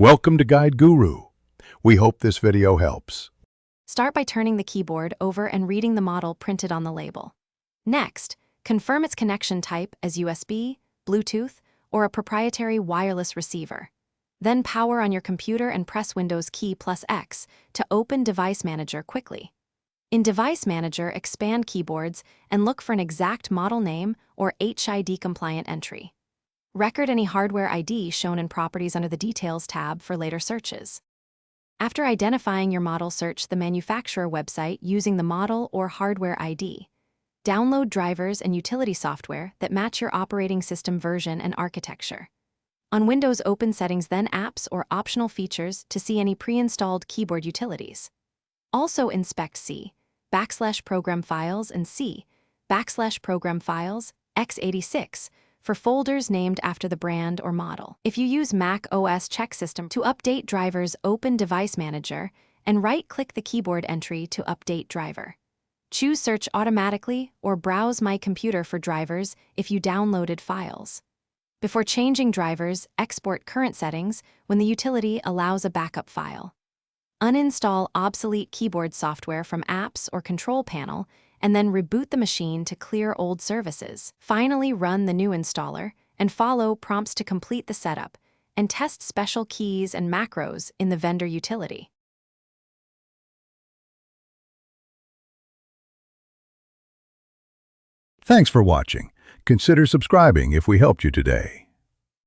Welcome to Guide Guru. We hope this video helps. Start by turning the keyboard over and reading the model printed on the label. Next, confirm its connection type as USB, Bluetooth, or a proprietary wireless receiver. Then power on your computer and press Windows key plus X to open Device Manager quickly. In Device Manager, expand keyboards and look for an exact model name or HID-compliant entry. Record any hardware ID shown in Properties under the Details tab for later searches. After identifying your model, search the manufacturer website using the model or hardware ID. Download drivers and utility software that match your operating system version and architecture. On Windows, open Settings, then Apps or Optional Features to see any pre-installed keyboard utilities. Also inspect C/Program Files and C/Program Files x86 for folders named after the brand or model. If you use Mac OS, check System to update drivers, open Device Manager, and right-click the keyboard entry to update driver. Choose Search Automatically or Browse My Computer for drivers if you downloaded files. Before changing drivers, export current settings when the utility allows a backup file. Uninstall obsolete keyboard software from Apps or Control Panel, and then reboot the machine to clear old services. Finally, run the new installer and follow prompts to complete the setup, and test special keys and macros in the vendor utility. Thanks for watching. Consider subscribing if we helped you today.